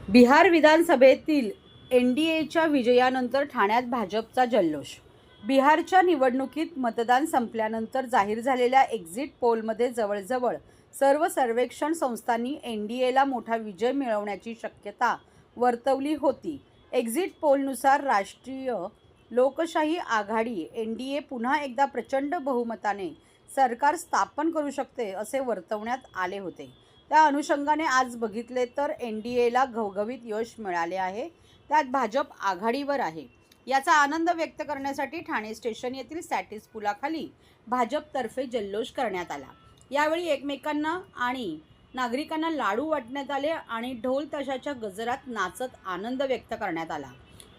बिहार विधानसभेतील एनडीएच्या विजयानंतर ठाण्यात भाजपचा जल्लोष. बिहारच्या निवडणुकीत मतदान संपल्यानंतर जाहीर झालेल्या एक्झिट पोलमध्ये जवळजवळ सर्व सर्वेक्षण संस्थांनी एनडीएला मोठा विजय मिळवण्याची शक्यता वर्तवली होती. एक्झिट पोलनुसार राष्ट्रीय लोकशाही आघाडी एनडीए पुन्हा एकदा प्रचंड बहुमताने सरकार स्थापन करू शकते असे वर्तवण्यात आले होते. त्या अनुषंगाने आज बघितले तर एनडीएला घवघवीत यश मिळाले आहे. त्यात भाजप आघाडीवर आहे. याचा आनंद व्यक्त करण्यासाठी ठाणे स्टेशन येथील सॅटिस पुलाखाली भाजपतर्फे जल्लोष करण्यात आला. यावेळी एकमेकांना आणि नागरिकांना लाडू वाटण्यात आले आणि ढोल ताशाच्या गजरात नाचत आनंद व्यक्त करण्यात आला.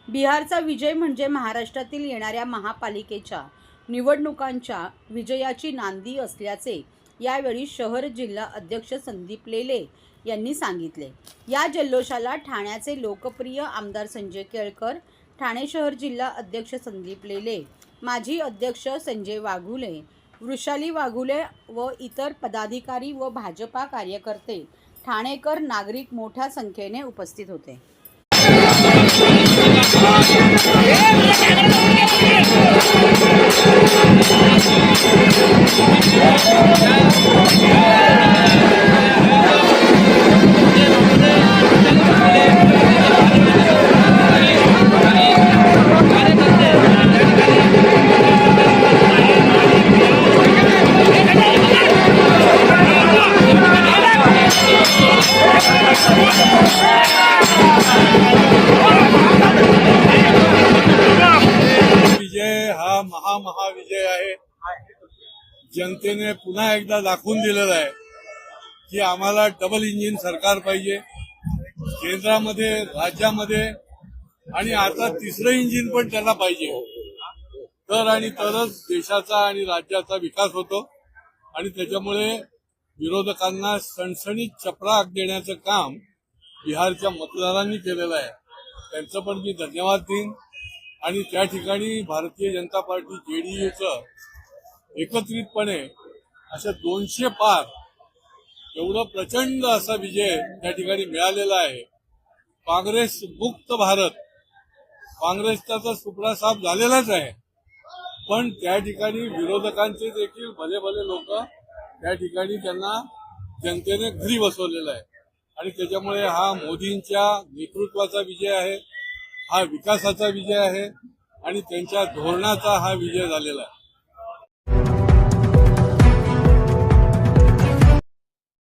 बिहारचा विजय म्हणजे महाराष्ट्रातील येणाऱ्या महापालिकेच्या निवडणुकांच्या विजयाची नांदी असल्याचे यावेळी शहर जिल्हा अध्यक्ष संदीप लेले यांनी सांगितले. या जल्लोषाला ठाण्याचे लोकप्रिय आमदार संजय केळकर, ठाणे शहर जिल्हा अध्यक्ष संदीप लेले, माजी अध्यक्ष संजय वाघुले, वृषाली वाघुले व इतर पदाधिकारी व भाजपा कार्यकर्ते, ठाणेकर, नागरिक मोठ्या संख्येने उपस्थित होते. विजय हा महाविजय आहे. जनतेने पुन्हा एकदा दाखवून दिलेला आहे की आम्हाला डबल इंजिन सरकार पाहिजे केंद्रामध्ये, राज्यामध्ये, आणि आता तिसरं इंजिन पण त्यांना पाहिजे. तरच देशाचा आणि राज्याचा विकास होतो. आणि त्याच्यामुळे विरोधकांना सणसणीत चपराक देण्याचं काम बिहारच्या मतदारांनी केलेलं आहे. त्यांचं पण मी धन्यवाद देईन. आणि त्या ठिकाणी भारतीय जनता पार्टी जेडीयूचं एकत्रितपणे अशा 200 पार एवढं प्रचंड असा विजय त्या ठिकाणी मिळालेला आहे. काँग्रेस मुक्त भारत, काँग्रेसचा तर सुपडा साफ झालेलाच आहे. पण त्या ठिकाणी विरोधकांचे देखील भले भले लोक त्या ठिकाणी त्यांना जनतेने घरी बसवलेला आहे. आणि त्याच्यामुळे हा मोदींच्या नेतृत्वाचा विजय आहे, हा विकासाचा विजय आहे आणि त्यांच्या धोरणाचा हा विजय झालेला आहे.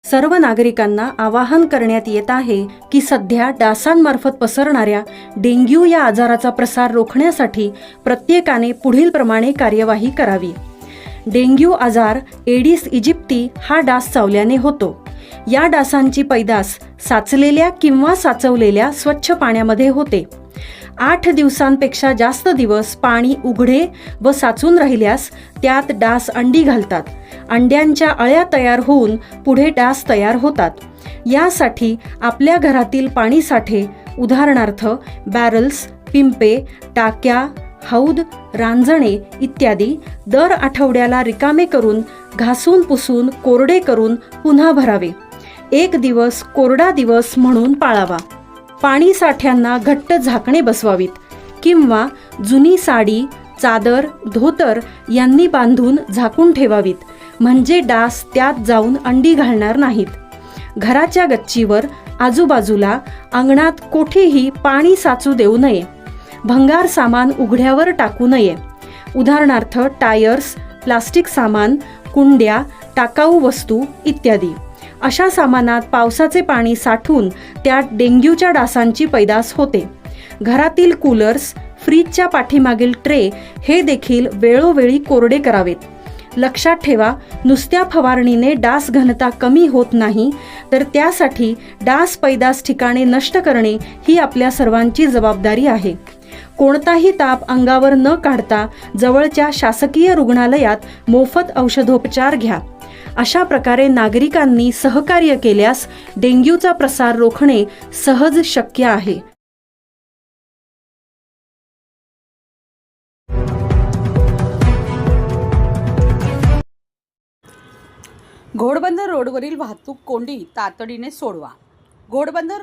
सर्व नागरिकांना आवाहन करण्यात येत आहे की सध्या डासांमार्फत पसरणाऱ्या डेंग्यू या आजाराचा प्रसार रोखण्यासाठी प्रत्येकाने पुढील प्रमाणे कार्यवाही करावी. डेंग्यू आजार एडिस इजिप्ती हा डास चावल्याने होतो. या डासांची पैदास साचलेल्या किंवा साचवलेल्या स्वच्छ पाण्यामध्ये होते. 8 दिवसांपेक्षा जास्त दिवस पाणी उघडे व साचून राहिल्यास त्यात डास अंडी घालतात. अंड्यांच्या अळ्या तयार होऊन पुढे डास तयार होतात. यासाठी आपल्या घरातील पाणीसाठे उदाहरणार्थ बॅरल्स, पिंपे, टाक्या, हौद, रांजणे इत्यादी दर आठवड्याला रिकामे करून घासून पुसून कोरडे करून पुन्हा भरावे. 1 दिवस कोरडा दिवस म्हणून पाळावा. पाणी साठ्यांना घट्ट झाकणे बसवावीत किंवा जुनी साडी, चादर, धोतर यांनी बांधून झाकून ठेवावीत, म्हणजे डास त्यात जाऊन अंडी घालणार नाहीत. घराच्या गच्चीवर, आजूबाजूला, अंगणात कोठेही पाणी साचू देऊ नये. भंगार सामान उघड्यावर टाकू नये. उदाहरणार्थ टायर्स, प्लास्टिक सामान, कुंड्या, टाकाऊ वस्तू इत्यादी. अशा सामानात पावसाचे पाणी साठून त्यात डेंग्यूच्या डासांची पैदास होते. घरातील कूलर्स, फ्रीजच्या पाठीमागील ट्रे हे देखील वेळोवेळी कोरडे करावेत. लक्षात ठेवा, नुसत्या फवारणीने डास घनता कमी होत नाही, तर त्यासाठी डास पैदास ठिकाणे नष्ट करणे ही आपल्या सर्वांची जबाबदारी आहे. कोणताही ताप अंगावर न काढता जवळच्या शासकीय रुग्णालयात मोफत औषधोपचार घ्या. अशा प्रकारे नागरिकांनी सहकार्य केल्यास डेंग्यूचा प्रसार रोखणे सहज शक्य आहे. घोडबंदर रोडवरील वाहतूक कोंडी तातडीने सोडवा. घोडबंदर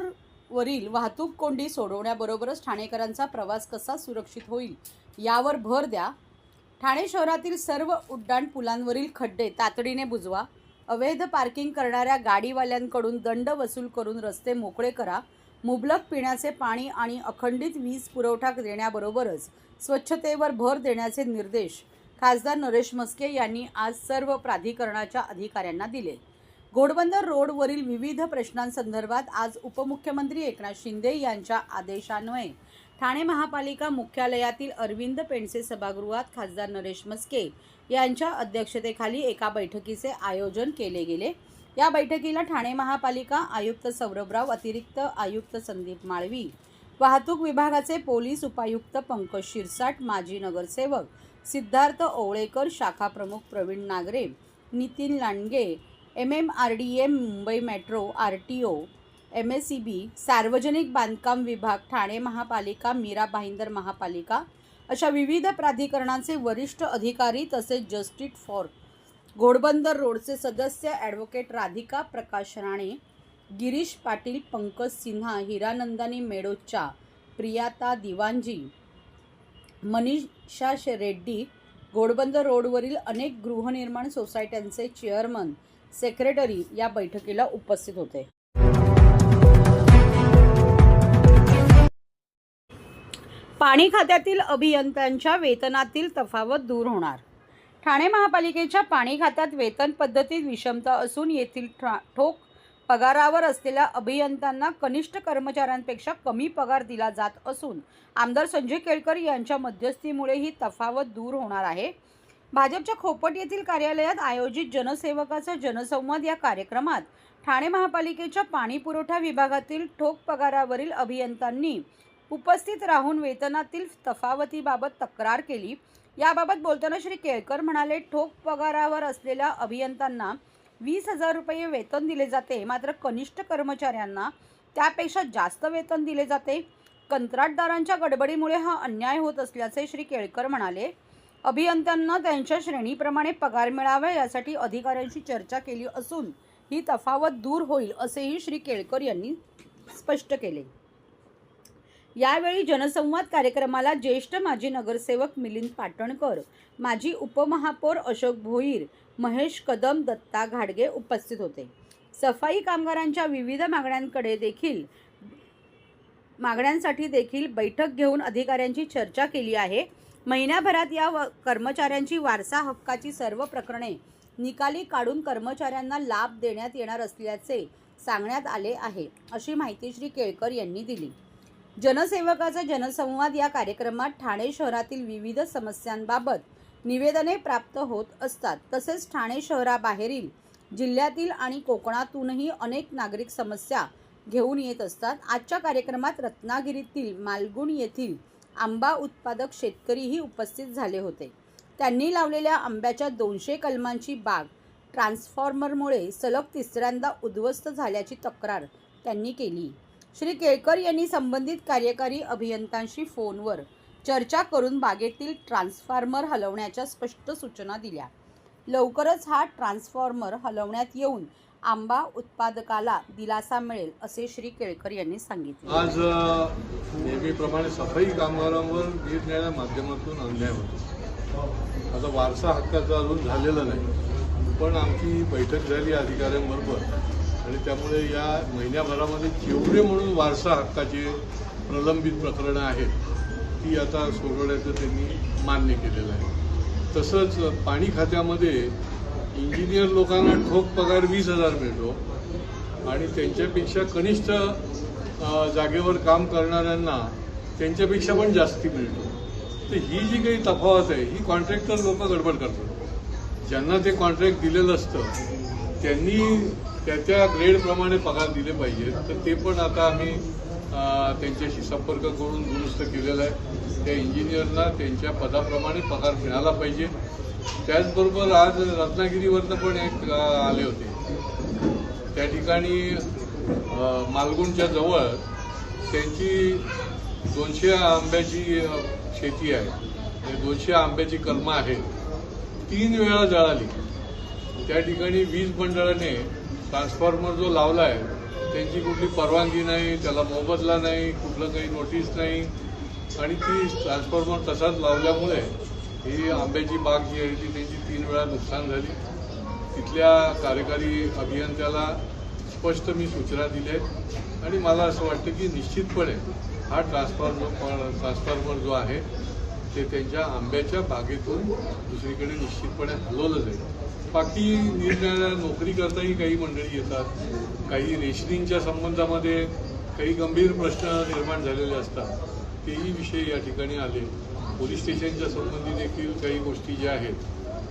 वरील वाहतूक कोंडी सोडवण्याबरोबरच ठाणेकरांचा प्रवास कसा सुरक्षित होईल यावर भर द्या. ठाणे शहरातील सर्व उड्डाण पुलांवरील खड्डे तातडीने बुजवा. अवैध पार्किंग करणाऱ्या गाडीवाल्यांकडून दंड वसूल करून रस्ते मोकळे करा. मुबलक पिण्याचे पाणी आणि अखंडित वीज पुरवठा देण्याबरोबरच स्वच्छतेवर भर देण्याचे निर्देश खासदार नरेश म्हस्के यांनी आज सर्व प्राधिकरणाच्या अधिकाऱ्यांना दिले. घोडबंदर रोडवरील विविध प्रश्नांसंदर्भात आज उपमुख्यमंत्री एकनाथ शिंदे यांच्या आदेशान्वये ठाणे महापालिका मुख्यालयातील अरविंद पेंडसे सभागृहात खासदार नरेश म्हस्के यांच्या अध्यक्षतेखाली एका बैठकीचे आयोजन केले गेले. या बैठकीला ठाणे महापालिका आयुक्त सौरभराव, अतिरिक्त आयुक्त संदीप माळवी, वाहतूक विभागाचे पोलीस उपायुक्त पंकज शिरसाट, माजी नगरसेवक सिद्धार्थ ओवळेकर, शाखा प्रमुख Pravin Nagre, Nitin Landge, MMRDM, Mumbai metro, RTO, MSEB, सार्वजनिक बांधकाम विभाग, ठाणे महापालिका, मीरा भाईंदर महापालिका अशा विविध प्राधिकरणांचे वरिष्ठ अधिकारी तसेच जस्टिस फॉर घोडबंदर रोडचे सदस्य ॲडव्होकेट राधिका प्रकाश राणे, गिरीश पाटील, पंकज सिन्हा, हिरानंदानी मेडोचा, प्रियाता दिवांजी, मनीषा रेड्डी, घोडबंदर रोडवरील अनेक गृहनिर्माण सोसायट्यांचे चेअरमन, सेक्रेटरी या बैठकीला उपस्थित होते. पाणी खात्यातील अभियंत्यांच्या वेतनातील तफावत दूर होणार. ठाणे महापालिकेच्या पाणी खात्यात वेतन पद्धतीत विषमता असून येथील ठोक पगारावर असलेल्या अभियंत्यांना कनिष्ठ कर्मचाऱ्यांपेक्षा कमी पगार दिला जात असून आमदार संजय केळकर यांच्या मध्यस्थीमुळे ही तफावत दूर होणार आहे. भाजपच्या खोपट येथील कार्यालयात आयोजित जनसेवकाचा जनसंवाद या कार्यक्रमात ठाणे महापालिकेच्या पाणी पुरवठा विभागातील ठोक पगारावरील अभियंत्यांनी उपस्थित राहून वेतनातील तफावतीबाबत तक्रार केली. याबाबत बोलताना श्री केळकर म्हणाले, ठोक पगारावर असलेल्या अभियंत्यांना 20,000 रुपये वेतन दिले जाते, मात्र कनिष्ठ कर्मचाऱ्यांना त्यापेक्षा जास्त वेतन दिले जाते. कंत्राटदारांच्या गडबडीमुळे हा अन्याय होत असल्याचे श्री केळकर म्हणाले. अभियंत्यांना त्यांच्या श्रेणीप्रमाणे पगार मिळावा यासाठी अधिकाऱ्यांशी चर्चा केली असून ही तफावत दूर होईल असेही श्री केळकर यांनी स्पष्ट केले. यावेळी जनसंवाद कार्यक्रमाला ज्येष्ठ माजी नगरसेवक मिलिंद पाटणकर, माजी उपमहापौर अशोक भोईर, महेश कदम, दत्ता घाडगे उपस्थित होते. सफाई कामगारांच्या विविध मागण्यांसाठी देखील बैठक घेऊन अधिकाऱ्यांची चर्चा केली आहे. महिन्याभरात या कर्मचाऱ्यांची वारसा हक्काची सर्व प्रकरणे निकाली काढून कर्मचाऱ्यांना लाभ देण्यात येणार असल्याचे सांगण्यात आले आहे, अशी माहिती श्री केळकर यांनी दिली. जनसेवकाचा जनसंवाद या कार्यक्रमात ठाणे शहरातील विविध समस्यांबाबत निवेदने प्राप्त होत असतात. तसेच ठाणे शहराबाहेरील जिल्ह्यातील आणि कोकणातूनही अनेक नागरिक समस्या घेऊन येत असतात. आजच्या कार्यक्रमात रत्नागिरीतील मालगुण येथील आंबा उत्पादक शेतकरीही उपस्थित झाले होते. त्यांनी लावलेल्या आंब्याच्या 200 कलमांची बाग ट्रान्सफॉर्मरमुळे सलग तिसऱ्यांदा उद्ध्वस्त झाल्याची तक्रार त्यांनी केली. श्री केळकर यांनी संबंधित कार्यकारी अभियंत्यांशी फोनवर चर्चा करून बागेतील ट्रान्सफॉर्मर हलवण्याच्या स्पष्ट सूचना दिल्या. लवकरच हा ट्रान्सफॉर्मर हलवण्यात येऊन आंबा उत्पादकाला दिलासा मिळेल असे श्री केळकर यांनी सांगितले. आज नेहमीप्रमाणे सफाई कामगारांवर निरनिराळ्या माध्यमातून अन्याय होतो. आता वारसा हक्काचा अजून झालेला नाही, पण आमची बैठक झाली अधिकाऱ्यांबरोबर आणि त्यामुळे या महिन्याभरामध्ये जेवढे म्हणून वारसा हक्काचे प्रलंबित प्रकरणं आहेत ती आता सोडवण्याचं त्यांनी मान्य केलेलं आहे. तसंच पाणी खात्यामध्ये इंजिनियर लोकांना ठोक पगार 20,000 मिळतो आणि त्यांच्यापेक्षा कनिष्ठ जागेवर काम करणाऱ्यांना त्यांच्यापेक्षा पण जास्ती मिळतो. तर ही जी काही तफावत आहे ही कॉन्ट्रॅक्टर लोक गडबड करतात. ज्यांना ते कॉन्ट्रॅक्ट दिलेलं असतं त्यांनी त्याच्या ग्रेडप्रमाणे पगार दिले पाहिजेत. तर ते पण आता आम्ही त्यांच्याशी संपर्क करून दुरुस्त केलेला आहे. त्या इंजिनियरना त्यांच्या पदाप्रमाणे पगार मिळाला पाहिजे. त्याचबरोबर आज रत्नागिरीवरनं पण एक आले होते. त्या ठिकाणी मालगुणच्या जवळ त्यांची 200 आंब्याची शेती आहे. 200 आंब्याची कलमं आहेत. 3 वेळा जळाली. त्या ठिकाणी वीज मंडळाने ट्रान्सफॉर्मर जो लावला आहे त्यांची कुठली परवानगी नाही, त्याला मोबदला नाही, कुठलं काही नोटीस नाही आणि ती ट्रान्सफॉर्मर तसाच लावल्यामुळे ही आंब्याची बाग जी आहे ती त्यांची 3 वेळा नुकसान झाली. तिथल्या कार्यकारी अभियंत्याला स्पष्ट मी सूचना दिल्या आहेत आणि मला असं वाटतं की निश्चितपणे हा ट्रान्सफॉर्मर जो आहे ते त्यांच्या आंब्याच्या बागेतून दुसरीकडे निश्चितपणे हलवलं जाईल. बाकी निरनिराळ्या नोकरी करताही काही मंडळी येतात, काही रेशनिंगच्या संबंधामध्ये काही गंभीर प्रश्न निर्माण झालेले असतात, तेही विषय या ठिकाणी आले. पोलीस स्टेशनच्या संबंधी देखील काही गोष्टी ज्या आहेत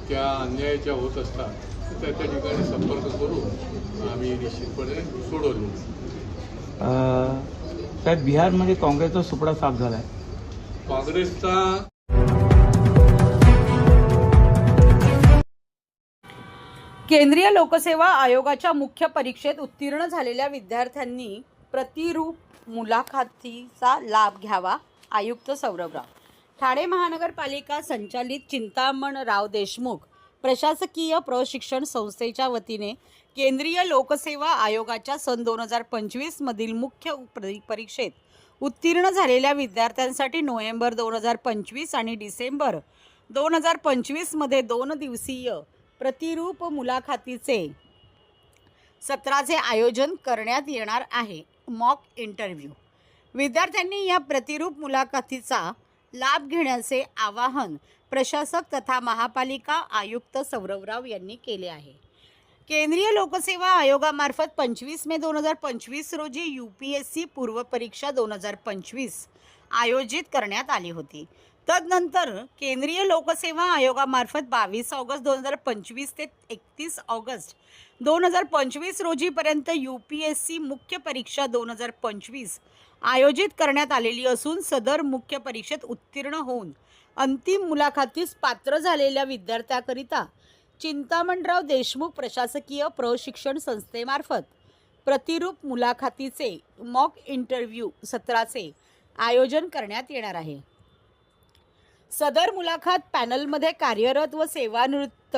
त्या अन्यायाच्या होत असतात, त्या ठिकाणी संपर्क करून आम्ही निश्चितपणे सोडवले. साहेब, बिहारमध्ये काँग्रेसचा सुपडा साफ झाला आहे. काँग्रेसचा केंद्रीय लोकसेवा आयोगाच्या मुख्य परीक्षेत उत्तीर्ण झालेल्या विद्यार्थ्यांनी प्रतिरूप मुलाखतीचा लाभ घ्यावा. आयुक्त सौरभराव. ठाणे महानगरपालिका संचालित चिंतामणराव देशमुख प्रशासकीय प्रशिक्षण संस्थेच्या वतीने केंद्रीय लोकसेवा आयोगाच्या सन 2025 मधील मुख्य परीक्षेत उत्तीर्ण झालेल्या विद्यार्थ्यांसाठी नोव्हेंबर 2025 आणि डिसेंबर 2025 मध्ये 2 दिवसीय प्रतिरूप मुलाखतीचे सत्राचे आयोजन करण्यात येणार आहे. Mock interview. विद्यार्थ्यांनी या प्रतिरूप मुलाखतीचा लाभ घेण्याचे आवाहन प्रशासक तथा महापालिका आयुक्त सौरभराव यांनी केले आहे. केंद्रीय लोकसेवा आयोगामार्फत 25 मे 2025 रोजी UPSC पूर्वपरीक्षा 2025 आयोजित करण्यात आली होती. तदनंतर केंद्रीय लोकसेवा आयोगामार्फत 22 ऑगस्ट 2025 ते 31 ऑगस्ट 2025 रोजीपर्यंत UPSC मुख्य परीक्षा 2025 आयोजित करण्यात आलेली असून सदर मुख्य परीक्षेत उत्तीर्ण होऊन अंतिम मुलाखतीस पात्र झालेल्या विद्यार्थ्याकरिता चिंतामणराव देशमुख प्रशासकीय प्रशिक्षण संस्थेमार्फत प्रतिरूप मुलाखतीचे मॉक इंटरव्ह्यू सत्राचे आयोजन करण्यात येणार आहे. सदर मुलाखत पॅनलमध्ये कार्यरत व सेवानिवृत्त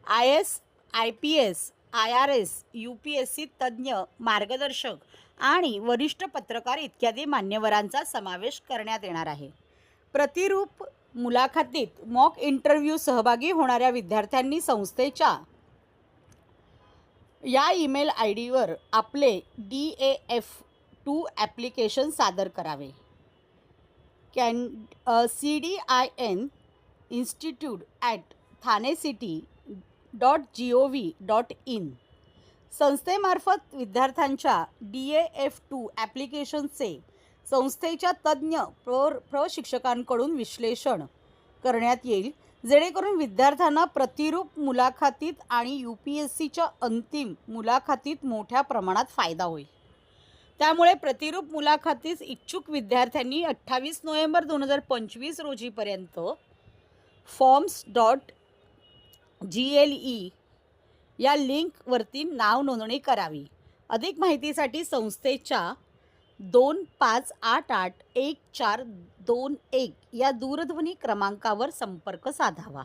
IAS, IPS, IRS, UPSC तज्ज्ञ, मार्गदर्शक आणि वरिष्ठ पत्रकार इत्यादी मान्यवरांचा समावेश करण्यात येणार आहे. प्रतिरूप मुलाखतीत मॉक इंटरव्ह्यू सहभागी होणाऱ्या विद्यार्थ्यांनी संस्थेच्या या ईमेल IDवर आपले DAF2 ॲप्लिकेशन सादर करावे. CDIN institute@thanecity.gov.in संस्थेमार्फत विद्यार्थ्यांच्या DAF2 ॲप्लिकेशनचे संस्थेच्या तज्ज्ञ प्रशिक्षकांकडून विश्लेषण करण्यात येईल, जेणेकरून विद्यार्थ्यांना प्रतिरूप मुलाखतीत आणि UPSCच्या अंतिम मुलाखतीत मोठ्या प्रमाणात फायदा होईल. त्यामुळे प्रतिरूप मुलाखतीस इच्छुक विद्यार्थ्यांनी 28 नोव्हेंबर 2025 रोजीपर्यंत forms.gle या लिंकवरती नाव नोंदणी करावी. अधिक माहितीसाठी संस्थेच्या 25881421 या दूरध्वनी क्रमांकावर संपर्क साधावा.